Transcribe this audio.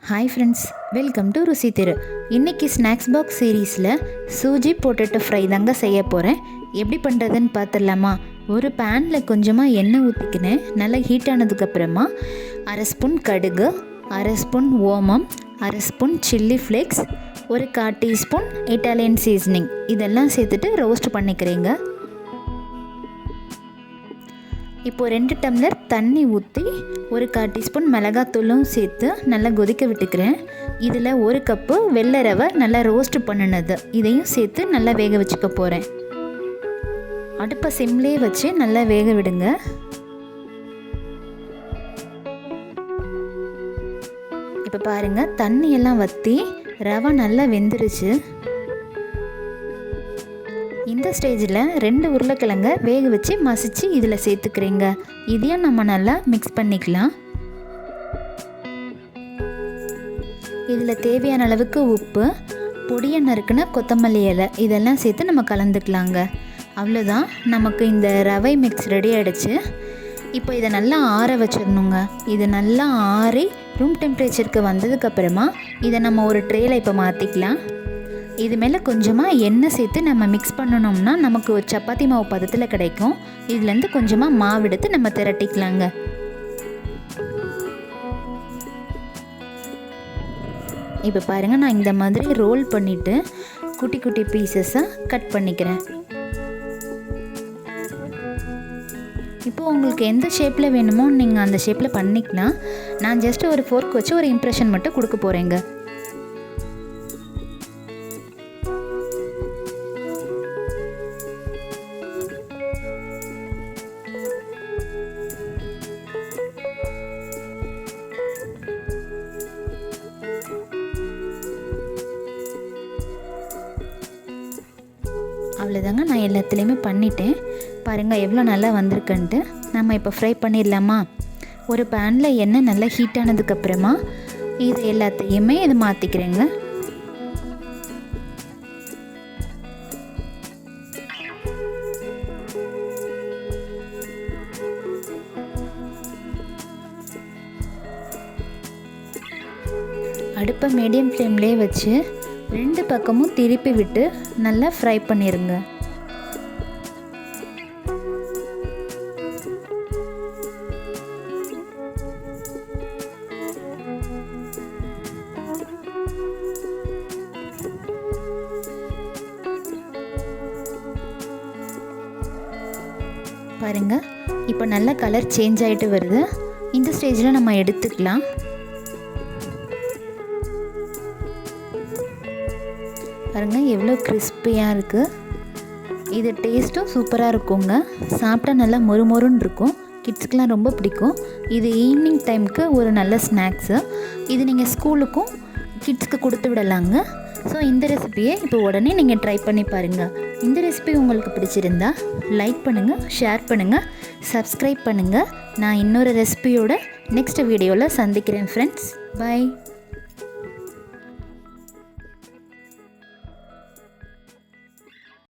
Hi friends, welcome to ருசி தெரு. இன்றைக்கி ஸ்நாக்ஸ் பாக்ஸ் சீரீஸில் சூஜி பொட்டேட்டோ ஃப்ரை தாங்க செய்ய போகிறேன். எப்படி பண்ணுறதுன்னு பார்த்துடலாமா? ஒரு பேனில் கொஞ்சமாக எண்ணெய் ஊற்றிக்கினேன். நல்லா ஹீட் ஆனதுக்கப்புறமா அரை ஸ்பூன் கடுகு, அரை ஸ்பூன் ஓமம், அரை ஸ்பூன் சில்லி ஃப்ளேக்ஸ், ஒரு 1/4 டீஸ்பூன் இட்டாலியன் சீசனிங் இதெல்லாம் சேர்த்துட்டு ரோஸ்ட் பண்ணிக்கிறேங்க. இப்போது 2 டம்ளர் தண்ணி ஊற்றி ஒரு 1/4 டீஸ்பூன் மிளகாத்தூளும் சேர்த்து நல்லா கொதிக்க விட்டுக்கிறேன். இதில் 1 கப்பு வெள்ளை ரவை நல்லா ரோஸ்ட் பண்ணினது இதையும் சேர்த்து நல்லா வேக வச்சுக்க போகிறேன். அடுப்பை சிம்லேயே வச்சு நல்லா வேக விடுங்க. இப்போ பாருங்கள், தண்ணியெல்லாம் வற்றி ரவை நல்லா வெந்துருச்சு. இந்த ஸ்டேஜில் 2 உருளைக்கிழங்க வேக வச்சு மசிச்சு இதில் சேர்த்துக்கிறேங்க. இதையும் நம்ம நல்லா மிக்ஸ் பண்ணிக்கலாம். இதில் தேவையான அளவுக்கு உப்பு, பொடியை நறுக்குன கொத்தமல்லி இலை இதெல்லாம் சேர்த்து நம்ம கலந்துக்கலாங்க. அவ்வளோதான், நமக்கு இந்த ரவை மிக்ஸ் ரெடி ஆகிடுச்சு. இப்போ இதை நல்லா ஆற வச்சிடணுங்க. இது நல்லா ஆறி ரூம் டெம்பரேச்சருக்கு வந்ததுக்கப்புறமா இதை நம்ம ஒரு ட்ரேயில் இப்போ மாற்றிக்கலாம். இது மேலே கொஞ்சமாக எண்ணெய் சேர்த்து நம்ம மிக்ஸ் பண்ணணும்னா நமக்கு ஒரு சப்பாத்தி மாவு பதத்தில் கிடைக்கும். இதுலேருந்து கொஞ்சமாக மாவு எடுத்து நம்ம திரட்டிக்கலாங்க. இப்போ பாருங்கள், நான் இந்த மாதிரி ரோல் பண்ணிவிட்டு குட்டி குட்டி பீசஸாக கட் பண்ணிக்கிறேன். இப்போது உங்களுக்கு எந்த ஷேப்பில் வேணுமோ நீங்கள் அந்த ஷேப்பில் பண்ணிக்கலாம். நான் ஜஸ்ட் ஒரு ஃபோர்க் வச்சு ஒரு இம்ப்ரெஷன் மட்டும் கொடுக்க போகிறேங்க. அவ்வளோதாங்க, நான் எல்லாத்துலேயுமே பண்ணிட்டேன். பாருங்கள் எவ்வளோ நல்லா வந்திருக்குன்ட்டு. நம்ம இப்போ ஃப்ரை பண்ணிடலாமா? ஒரு பேனில் எண்ணெய் நல்லா ஹீட் ஆனதுக்கப்புறமா இது எல்லாத்தையுமே இது மாற்றிக்கிறேங்க. அடுப்பை மீடியம் ஃப்ளேம்லேயே வச்சு 2 பக்கமும் திருப்பி விட்டு நல்லா ஃப்ரை பண்ணிடுங்க. பாருங்க, இப்போ நல்லா கலர் சேஞ்ச் ஆகிட்டு வருது. இந்த ஸ்டேஜில் நம்ம எடுத்துக்கலாம். பாருங்கள் எவ்வளோ கிறிஸ்பியாக இருக்குது. இது டேஸ்ட்டும் சூப்பராக இருக்குங்க. சாப்பிட்டா நல்லா மொறுமொறுன்னு இருக்கும். கிட்ஸுக்கெலாம் ரொம்ப பிடிக்கும். இது ஈவினிங் டைமுக்கு ஒரு நல்ல ஸ்நாக்ஸு. இது நீங்கள் ஸ்கூலுக்கும் கிட்ஸ்க்கு கொடுத்து விடலாங்க. ஸோ இந்த ரெசிபியை இப்போ உடனே நீங்கள் ட்ரை பண்ணி பாருங்கள். இந்த ரெசிபி உங்களுக்கு பிடிச்சிருந்தா லைக் பண்ணுங்கள், ஷேர் பண்ணுங்கள், சப்ஸ்கிரைப் பண்ணுங்கள். நான் இன்னொரு ரெசிபியோட நெக்ஸ்ட் வீடியோவில் சந்திக்கிறேன் ஃப்ரெண்ட்ஸ். பை.